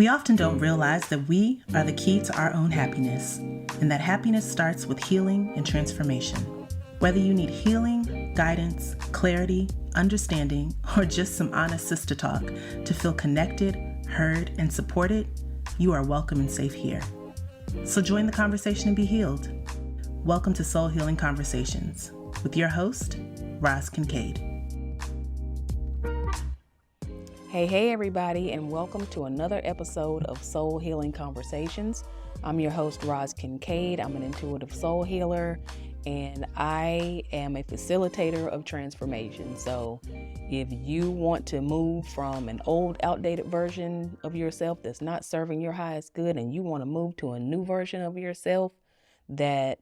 We often don't realize that we are the key to our own happiness, and that happiness starts with healing and transformation. Whether you need healing, guidance, clarity, understanding, or just some honest sister talk to feel connected, heard, and supported, you are welcome and safe here. So join the conversation and be healed. Welcome to Soul Healing Conversations with your host, Roz Kincaid. Hey everybody, and welcome to another episode of Soul Healing Conversations. I'm your host, Roz Kincaid. I'm an intuitive soul healer, and I am a facilitator of transformation. So if you want to move from an old, outdated version of yourself that's not serving your highest good, and you want to move to a new version of yourself that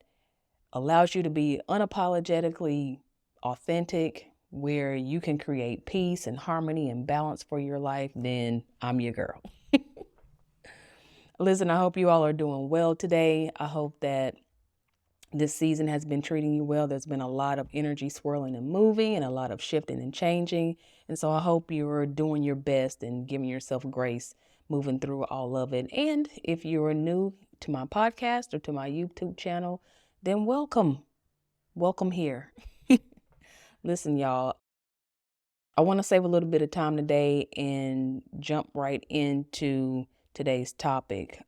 allows you to be unapologetically authentic, where you can create peace and harmony and balance for your life, then I'm your girl. Listen, I hope you all are doing well today. I hope that this season has been treating you well. There's been a lot of energy swirling and moving and a lot of shifting and changing. And so I hope you're doing your best and giving yourself grace moving through all of it. And if you're new to my podcast or to my YouTube channel, then welcome. Welcome here. Listen, y'all, I want to save a little bit of time today and jump right into today's topic.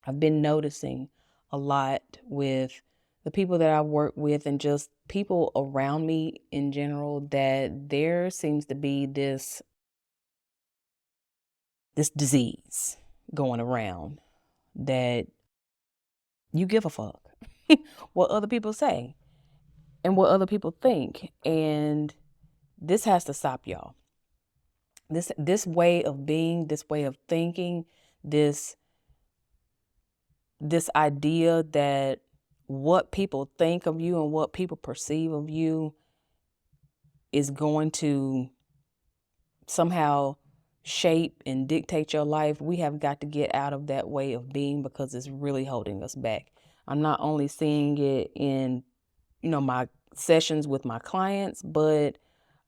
I've been noticing a lot with the people that I work with and just people around me in general that there seems to be this disease going around that you give a fuck what other people say and what other people think. And this has to stop, y'all. This way of being, this way of thinking, this idea that what people think of you and what people perceive of you is going to somehow shape and dictate your life. We have got to get out of that way of being because it's really holding us back. I'm not only seeing it in, my sessions with my clients, but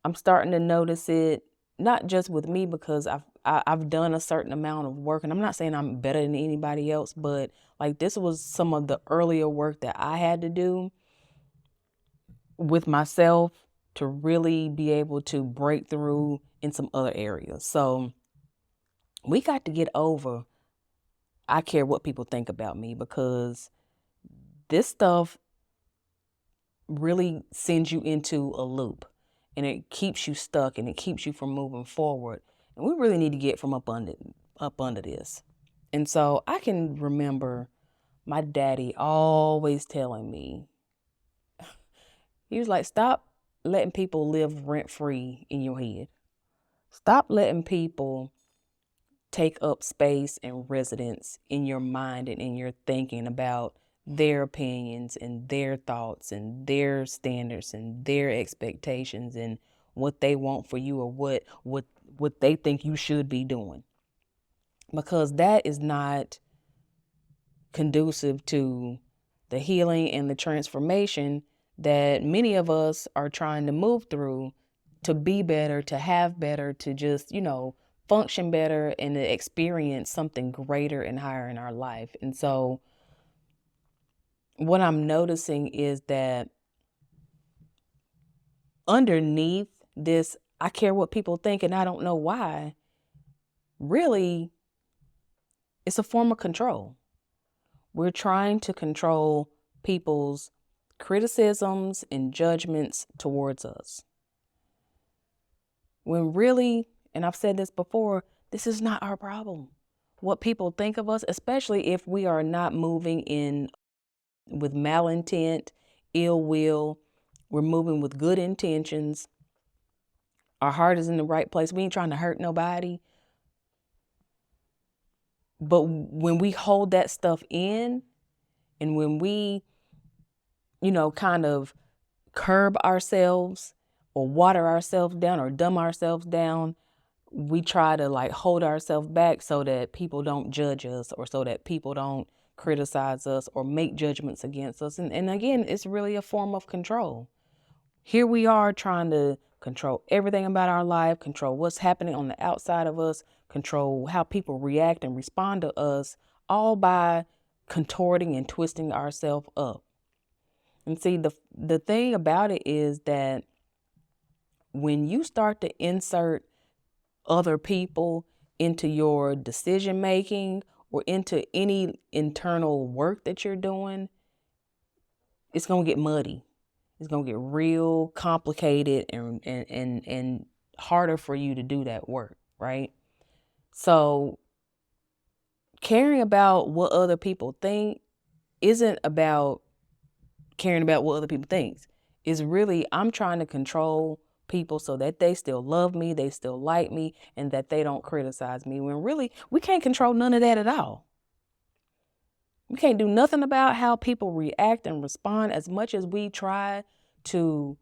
I'm starting to notice it not just with me, because I've done a certain amount of work, and I'm not saying I'm better than anybody else, but like this was some of the earlier work that I had to do with myself to really be able to break through in some other areas. So we got to get over, I care what people think about me, because this stuff really sends you into a loop. And it keeps you stuck and it keeps you from moving forward. And we really need to get from up under this. And so I can remember my daddy always telling me, he was like, stop letting people live rent free in your head. Stop letting people take up space and residence in your mind and in your thinking about their opinions and their thoughts and their standards and their expectations and what they want for you or what they think you should be doing. Because that is not conducive to the healing and the transformation that many of us are trying to move through to be better, to have better, to just, function better and to experience something greater and higher in our life. And so what I'm noticing is that underneath this, I care what people think and I don't know why, really, it's a form of control. We're trying to control people's criticisms and judgments towards us. When really, and I've said this before, this is not our problem. What people think of us, especially if we are not moving with malintent, ill will, we're moving with good intentions. Our heart is in the right place. We ain't trying to hurt nobody. But when we hold that stuff in, and when we, kind of curb ourselves or water ourselves down or dumb ourselves down, we try to hold ourselves back so that people don't judge us or so that people don't criticize us or make judgments against us. And again, it's really a form of control. Here we are trying to control everything about our life, control what's happening on the outside of us, control how people react and respond to us, all by contorting and twisting ourselves up. And see, the thing about it is that when you start to insert other people into your decision making or into any internal work that you're doing, it's going to get muddy. It's going to get real complicated and harder for you to do that work, right? So caring about what other people think isn't about caring about what other people think. It's really, I'm trying to control people so that they still love me, they still like me, and that they don't criticize me, when really we can't control none of that at all. We can't do nothing about how people react and respond. As much as we try to,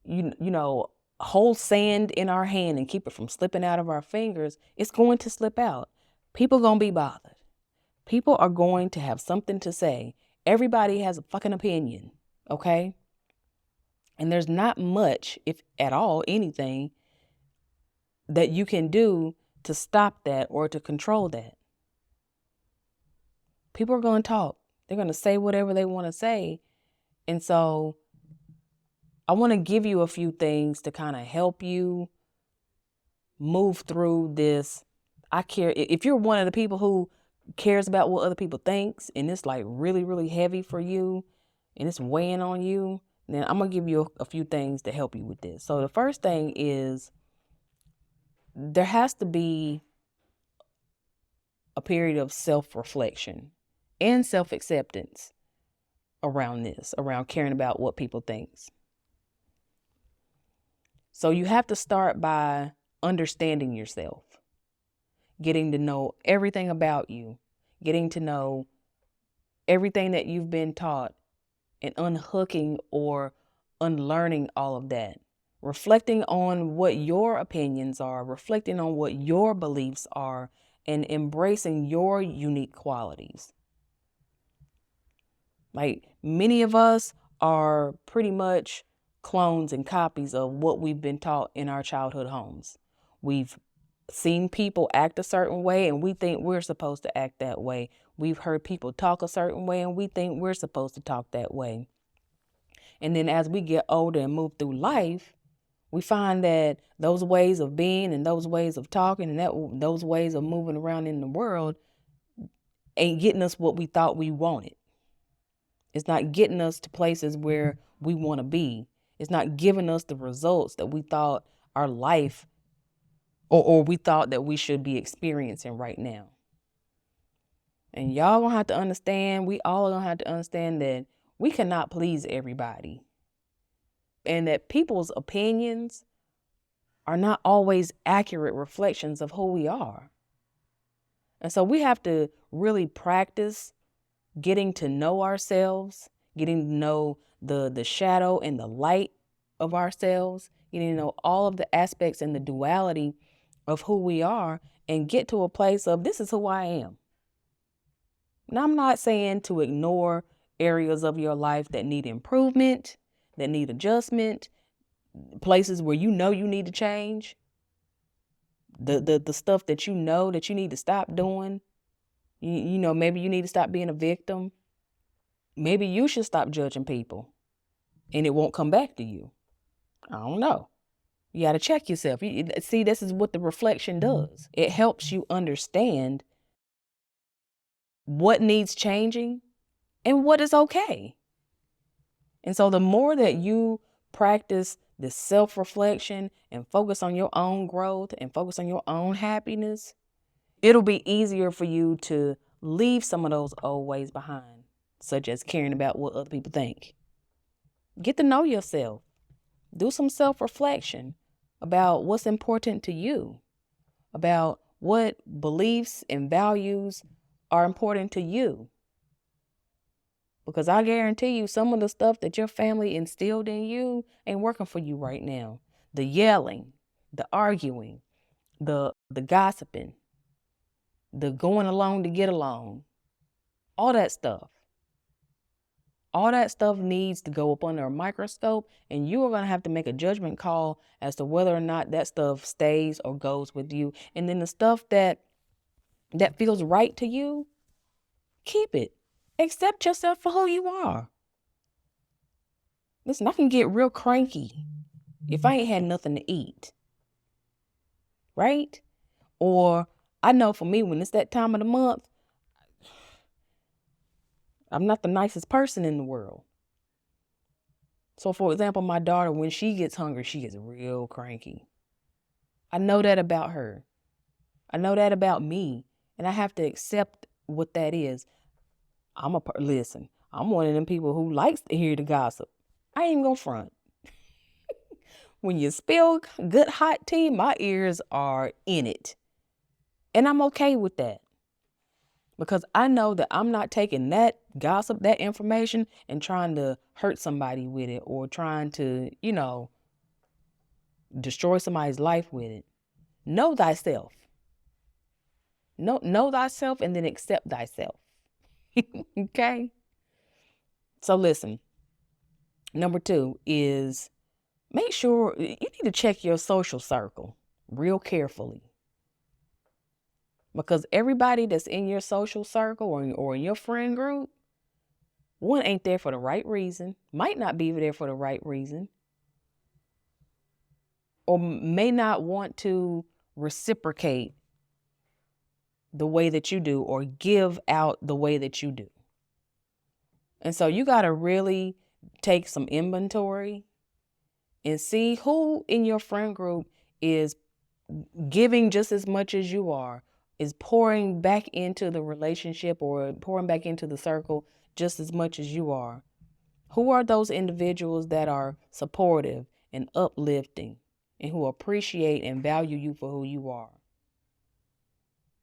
you know, hold sand in our hand and keep it from slipping out of our fingers, it's going to slip out. People are going to be bothered. People are going to have something to say. Everybody has a fucking opinion, okay? And there's not much, if at all, anything that you can do to stop that or to control that. People are going to talk. They're going to say whatever they want to say. And so I want to give you a few things to kind of help you move through this. I care. If you're one of the people who cares about what other people thinks and it's like really, really heavy for you and it's weighing on you, then I'm going to give you a few things to help you with this. So the first thing is there has to be a period of self-reflection and self-acceptance around this, around caring about what people think. So you have to start by understanding yourself, getting to know everything about you, getting to know everything that you've been taught, and unhooking or unlearning all of that. Reflecting on what your opinions are, reflecting on what your beliefs are, and embracing your unique qualities. Like, many of us are pretty much clones and copies of what we've been taught in our childhood homes. We've seen people act a certain way and we think we're supposed to act that way. We've heard people talk a certain way and we think we're supposed to talk that way. And then as we get older and move through life, we find that those ways of being and those ways of talking and those ways of moving around in the world ain't getting us what we thought we wanted. It's not getting us to places where we want to be. It's not giving us the results that we thought our life or we thought that we should be experiencing right now. And y'all gonna have to understand, we all gonna have to understand that we cannot please everybody. And that people's opinions are not always accurate reflections of who we are. And so we have to really practice getting to know ourselves, getting to know the shadow and the light of ourselves, getting to know all of the aspects and the duality of who we are, and get to a place of, this is who I am. Now, I'm not saying to ignore areas of your life that need improvement, that need adjustment, places where you know you need to change, the stuff that you know that you need to stop doing. You know, maybe you need to stop being a victim. Maybe you should stop judging people and it won't come back to you. I don't know. You got to check yourself. See, this is what the reflection does. It helps you understand what needs changing and what is okay. And so the more that you practice this self-reflection and focus on your own growth and focus on your own happiness, it'll be easier for you to leave some of those old ways behind, such as caring about what other people think. Get to know yourself. Do some self-reflection about what's important to you, about what beliefs and values are important to you. Because I guarantee you, some of the stuff that your family instilled in you ain't working for you right now. The yelling, the arguing, the gossiping, the going along to get along, all that stuff. All that stuff needs to go up under a microscope, and you are going to have to make a judgment call as to whether or not that stuff stays or goes with you. And then the stuff that feels right to you, keep it. Accept yourself for who you are. Listen, I can get real cranky if I ain't had nothing to eat, right? Or I know for me, when it's that time of the month, I'm not the nicest person in the world. So for example, my daughter, when she gets hungry, she gets real cranky. I know that about her. I know that about me. And I have to accept what that is. Listen, I'm one of them people who likes to hear the gossip. I ain't gonna front. When you spill good hot tea, my ears are in it. And I'm okay with that. Because I know that I'm not taking that gossip, that information, and trying to hurt somebody with it, or trying to, destroy somebody's life with it. Know thyself. Know thyself, and then accept thyself. Okay? So listen, number 2 is make sure you need to check your social circle real carefully. Because everybody that's in your social circle or in your friend group, one, ain't there for the right reason, might not be there for the right reason, or may not want to reciprocate the way that you do or give out the way that you do. And so you got to really take some inventory and see who in your friend group is giving just as much as you are, is pouring back into the relationship or pouring back into the circle just as much as you are. Who are those individuals that are supportive and uplifting and who appreciate and value you for who you are?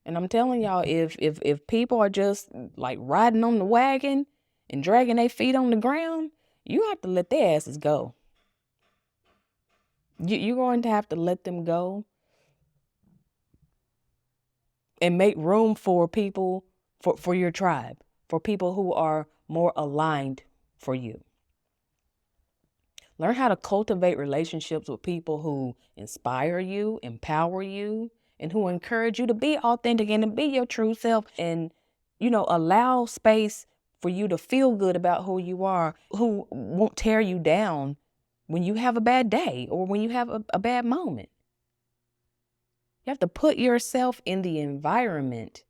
And I'm telling y'all, if people are just like riding on the wagon and dragging their feet on the ground, you have to let their asses go. You're going to have to let them go and make room for people, for your tribe, for people who are more aligned for you. Learn how to cultivate relationships with people who inspire you, empower you, and who encourage you to be authentic and to be your true self, and, allow space for you to feel good about who you are, who won't tear you down when you have a bad day or when you have a bad moment. You have to put yourself in the environment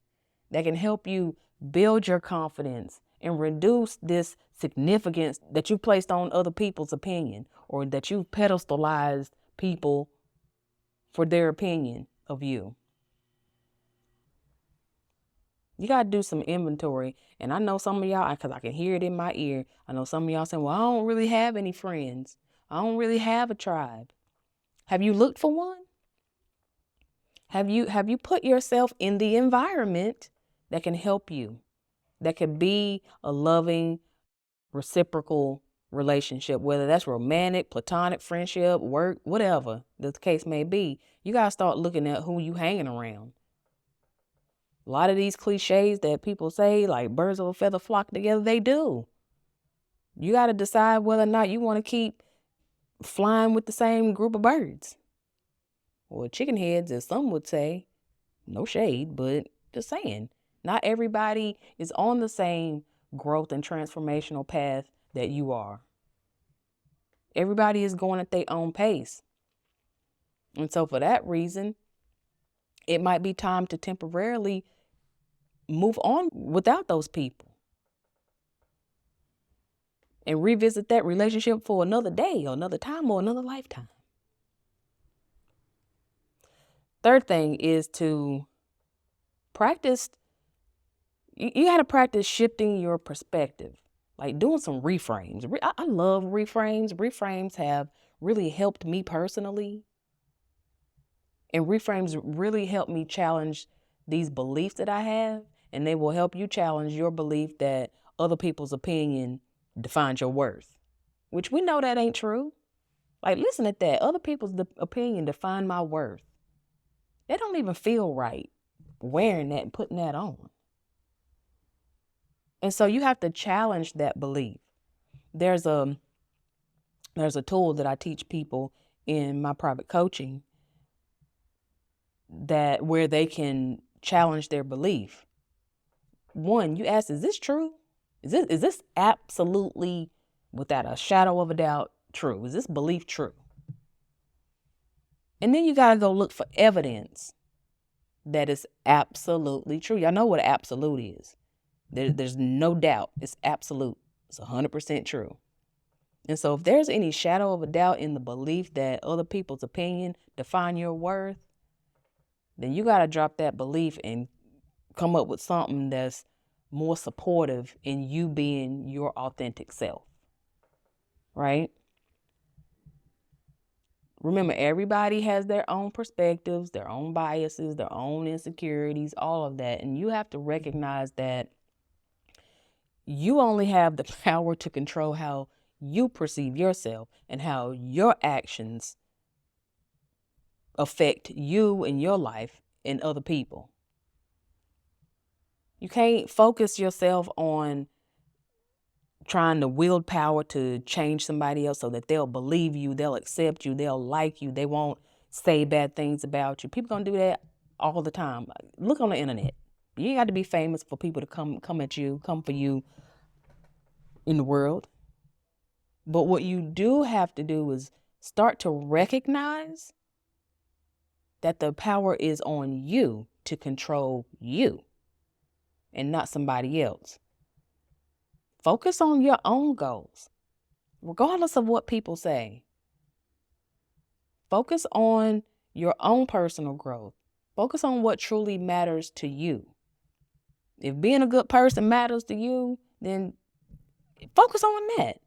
that can help you build your confidence and reduce this significance that you placed on other people's opinion, or that you pedestalized people for their opinion of you. You got to do some inventory. And I know some of y'all, because I can hear it in my ear, I know some of y'all saying, well, I don't really have any friends. I don't really have a tribe. Have you looked for one? Have you put yourself in the environment that can help you, that can be a loving, reciprocal relationship, whether that's romantic, platonic, friendship, work, whatever the case may be? You got to start looking at who you hanging around. A lot of these cliches that people say, like birds of a feather flock together, they do. You got to decide whether or not you want to keep flying with the same group of birds. Or chicken heads, as some would say. No shade, but just saying. Not everybody is on the same growth and transformational path that you are. Everybody is going at their own pace. And so for that reason, it might be time to temporarily move on without those people and revisit that relationship for another day or another time or another lifetime. Third thing is to practice. You got to practice shifting your perspective, like doing some reframes. I love reframes. Reframes have really helped me personally. And reframes really help me challenge these beliefs that I have. And they will help you challenge your belief that other people's opinion defines your worth, which we know that ain't true. Like, listen at that. Other people's opinion define my worth. They don't even feel right wearing that and putting that on. And so you have to challenge that belief. There's a tool that I teach people in my private coaching that where they can challenge their belief. One, you ask, is this true? Is this absolutely, without a shadow of a doubt, true? Is this belief true? And then you got to go look for evidence that is absolutely true. Y'all know what absolute is. There's no doubt. It's absolute. It's 100% true. And so if there's any shadow of a doubt in the belief that other people's opinion define your worth, then you got to drop that belief and come up with something that's more supportive in you being your authentic self, right? Remember, everybody has their own perspectives, their own biases, their own insecurities, all of that. And you have to recognize that you only have the power to control how you perceive yourself and how your actions affect you and your life and other people. You can't focus yourself on trying to wield power to change somebody else so that they'll believe you, they'll accept you, they'll like you, they won't say bad things about you. People gonna do that all the time. Look on the internet. You ain't got to be famous for people to come at you, come for you in the world. But what you do have to do is start to recognize that the power is on you to control you and not somebody else. Focus on your own goals, regardless of what people say. Focus on your own personal growth. Focus on what truly matters to you. If being a good person matters to you, then focus on that.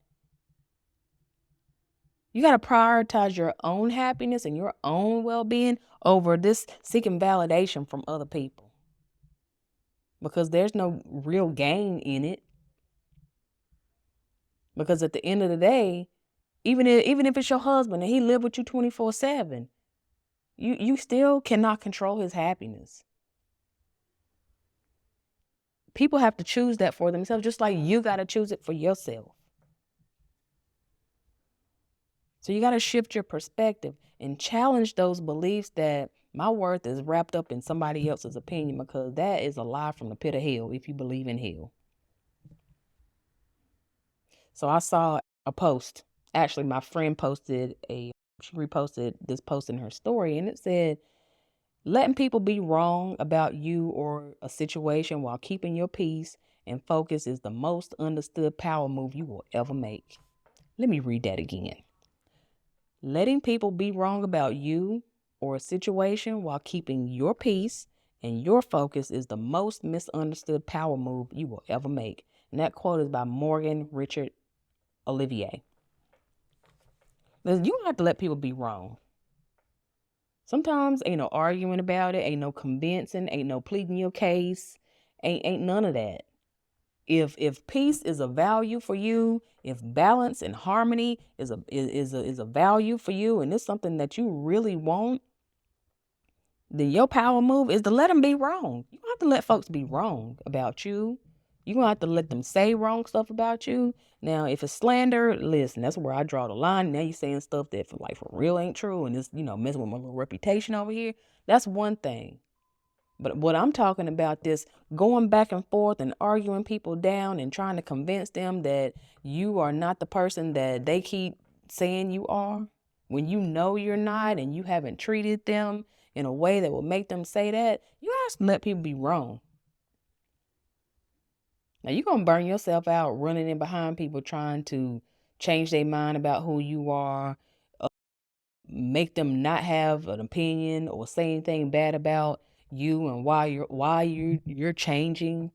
You got to prioritize your own happiness and your own well-being over this seeking validation from other people, because there's no real gain in it. Because at the end of the day, even if it's your husband and he live with you 24/7, you still cannot control his happiness. People have to choose that for themselves, just like you got to choose it for yourself. So you got to shift your perspective and challenge those beliefs that my worth is wrapped up in somebody else's opinion, because that is a lie from the pit of hell if you believe in hell. So I saw a post. Actually, my friend she reposted this post in her story, and it said, letting people be wrong about you or a situation while keeping your peace and focus is the most understood power move you will ever make. Let me read that again. Letting people be wrong about you or a situation while keeping your peace and your focus is the most misunderstood power move you will ever make. And that quote is by Morgan Richard Olivier. Listen, you don't have to let people be wrong. Sometimes ain't no arguing about it, ain't no convincing, ain't no pleading your case, ain't none of that. If peace is a value for you, if balance and harmony is a value for you, and it's something that you really want, then your power move is to let them be wrong. You don't have to let folks be wrong about you. You're going to have to let them say wrong stuff about you. Now, if it's slander, listen, that's where I draw the line. Now you're saying stuff that for real ain't true, and it's, messing with my little reputation over here. That's one thing. But what I'm talking about, this going back and forth and arguing people down and trying to convince them that you are not the person that they keep saying you are, when you know you're not and you haven't treated them in a way that will make them say that, you have to let people be wrong. Now, you're going to burn yourself out running in behind people trying to change their mind about who you are, make them not have an opinion or say anything bad about you and why you're changing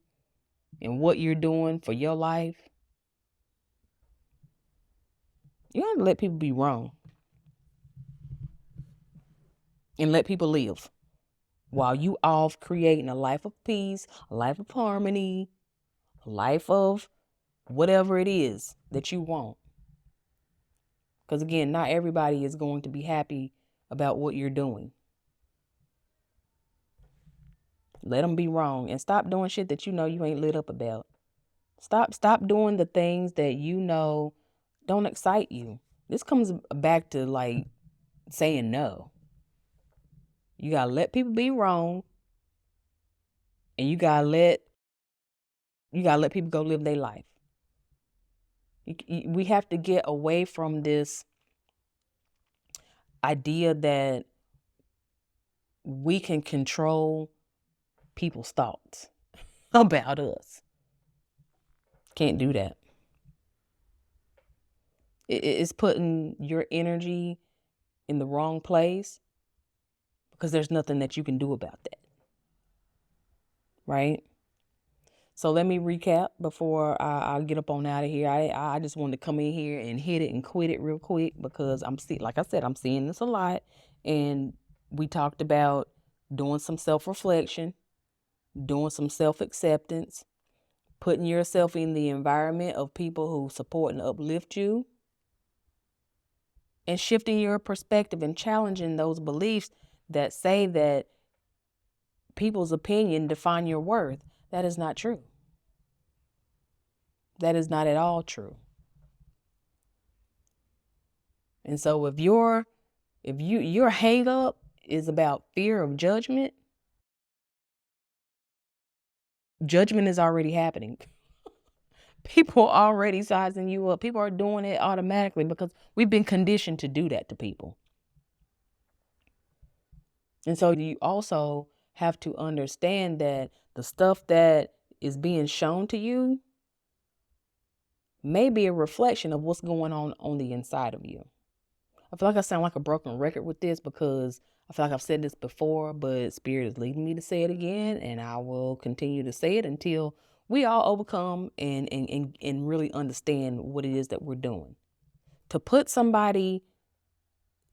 and what you're doing for your life. You have to let people be wrong and let people live while you off creating a life of peace, a life of harmony, a life of whatever it is that you want. Because again, not everybody is going to be happy about what you're doing. Let them be wrong and stop doing shit that you know you ain't lit up about. Stop doing the things that you know don't excite you. This comes back to like saying no. You gotta let people be wrong, and you gotta let people go live their life. We have to get away from this idea that we can control people's thoughts about us. Can't do that. It's putting your energy in the wrong place because there's nothing that you can do about that. Right? So let me recap before I get up on out of here. I just wanted to come in here and hit it and quit it real quick because like I said, I'm seeing this a lot. And we talked about doing some self-reflection, doing some self-acceptance, putting yourself in the environment of people who support and uplift you, and shifting your perspective and challenging those beliefs that say that people's opinion define your worth. That is not true. That is not at all true. And so if your hang up is about fear of judgment, judgment is already happening. People are already sizing you up. People are doing it automatically because we've been conditioned to do that to people. And so you also have to understand that the stuff that is being shown to you may be a reflection of what's going on the inside of you. I feel like I sound like a broken record with this because I feel like I've said this before, but Spirit is leading me to say it again, and I will continue to say it until we all overcome and really understand what it is that we're doing. To put somebody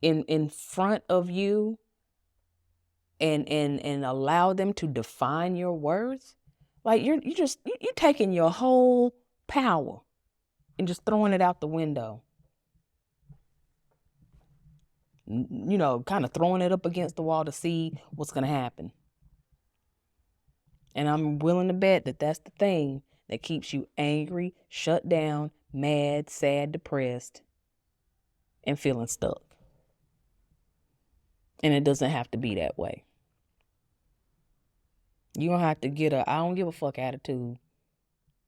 in front of you and allow them to define your worth, like you're taking your whole power and just throwing it out the window. You know, kind of throwing it up against the wall to see what's going to happen. And I'm willing to bet that that's the thing that keeps you angry, shut down, mad, sad, depressed, and feeling stuck. And it doesn't have to be that way. You don't have to get I don't give a fuck attitude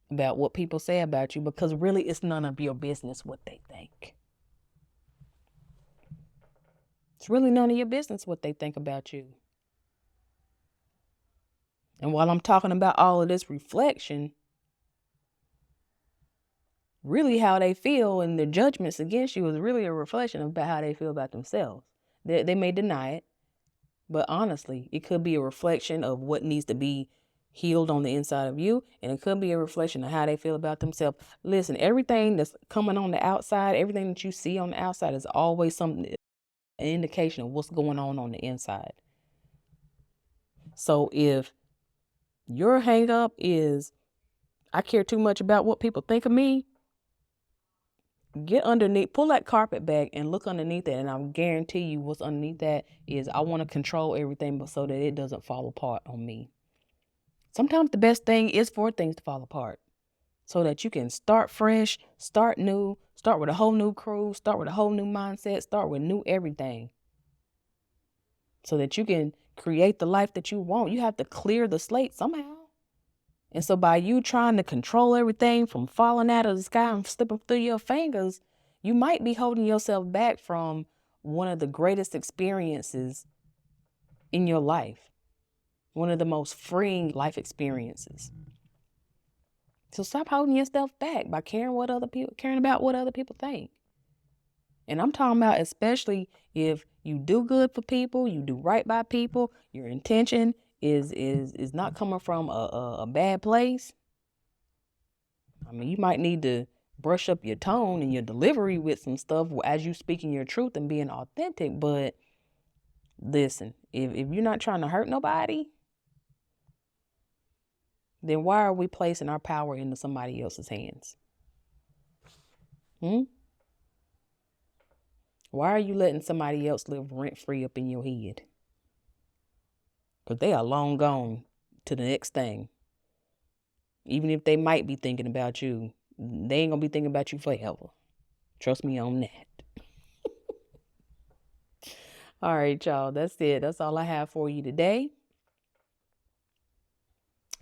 about what people say about you, because really it's none of your business what they think. It's really none of your business what they think about you. And while I'm talking about all of this reflection, really how they feel and the judgments against you is really a reflection about how they feel about themselves. They may deny it, but honestly, it could be a reflection of what needs to be healed on the inside of you, and it could be a reflection of how they feel about themselves. Listen, everything that's coming on the outside, everything that you see on the outside is always something, an indication of what's going on the inside. So if your hang up is, I care too much about what people think of me, get underneath, pull that carpet back and look underneath it, and I'll guarantee you what's underneath that is I want to control everything but so that it doesn't fall apart on me. Sometimes the best thing is for things to fall apart so that you can start fresh, start new, start with a whole new crew, start with a whole new mindset, start with new everything. So that you can create the life that you want. You have to clear the slate somehow. And so by you trying to control everything from falling out of the sky and slipping through your fingers, you might be holding yourself back from one of the greatest experiences in your life. One of the most freeing life experiences. So stop holding yourself back by caring about what other people think. And I'm talking about especially if you do good for people, you do right by people, your intention is not coming from a bad place. I mean, you might need to brush up your tone and your delivery with some stuff as you speaking your truth and being authentic. But listen, if you're not trying to hurt nobody, then why are we placing our power into somebody else's hands? Why are you letting somebody else live rent-free up in your head? Because they are long gone to the next thing. Even if they might be thinking about you, they ain't going to be thinking about you forever. Trust me on that. All right, y'all. That's it. That's all I have for you today.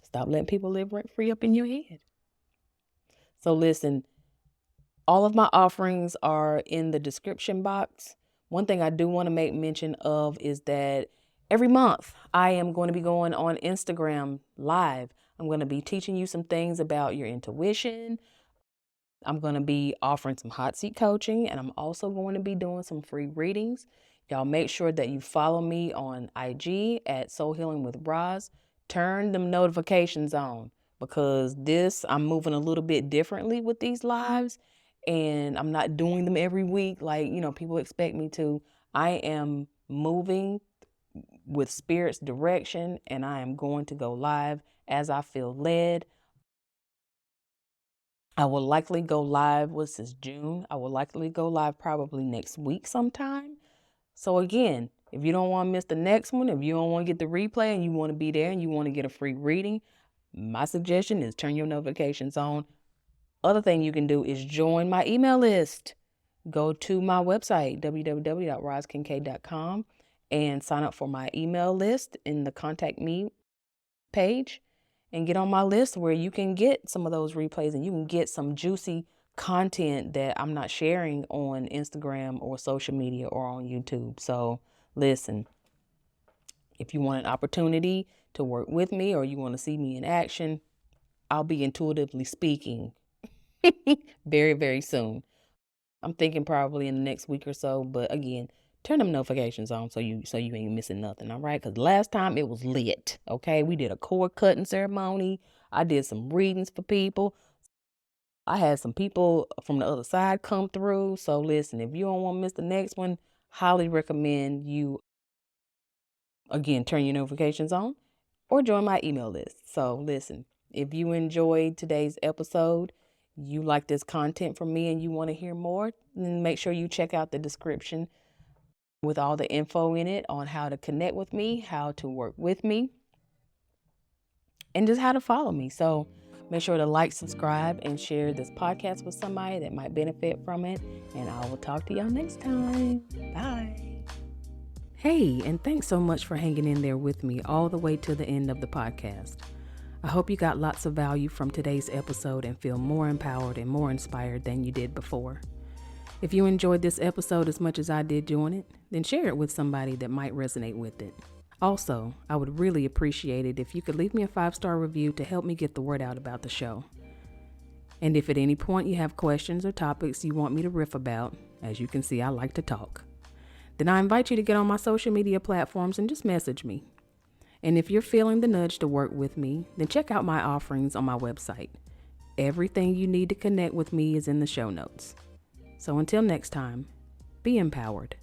Stop letting people live rent free up in your head. So listen, all of my offerings are in the description box. One thing I do want to make mention of is that every month I am going to be going on Instagram live. I'm going to be teaching you some things about your intuition. I'm going to be offering some hot seat coaching, and I'm also going to be doing some free readings. Y'all make sure that you follow me on IG at Soul Healing with Roz. Turn them notifications on, because I'm moving a little bit differently with these lives, and I'm not doing them every week like, people expect me to. I am moving with Spirit's direction, and I am going to go live as I feel led. I will likely go live, what's this, June? I will likely go live probably next week sometime. So again, if you don't want to miss the next one, if you don't want to get the replay and you want to be there and you want to get a free reading, my suggestion is turn your notifications on. Other thing you can do is join my email list. Go to my website, www.rozkincaid.com, and sign up for my email list in the Contact Me page, and get on my list where you can get some of those replays and you can get some juicy content that I'm not sharing on Instagram or social media or on YouTube. So listen, if you want an opportunity to work with me or you want to see me in action, I'll be intuitively speaking very, very soon. I'm thinking probably in the next week or so, but again, turn them notifications on so you ain't missing nothing, all right? Because last time it was lit, okay? We did a cord cutting ceremony. I did some readings for people. I had some people from the other side come through. So listen, if you don't want to miss the next one, highly recommend you, again, turn your notifications on or join my email list. So listen, if you enjoyed today's episode, you like this content from me and you want to hear more, then make sure you check out the description with all the info in it on how to connect with me, how to work with me, and just how to follow me. So make sure to like, subscribe, and share this podcast with somebody that might benefit from it. And I will talk to y'all next time. Bye. Hey, and thanks so much for hanging in there with me all the way to the end of the podcast. I hope you got lots of value from today's episode and feel more empowered and more inspired than you did before. If you enjoyed this episode as much as I did doing it, then share it with somebody that might resonate with it. Also, I would really appreciate it if you could leave me a 5-star review to help me get the word out about the show. And if at any point you have questions or topics you want me to riff about, as you can see, I like to talk, then I invite you to get on my social media platforms and just message me. And if you're feeling the nudge to work with me, then check out my offerings on my website. Everything you need to connect with me is in the show notes. So until next time, be empowered.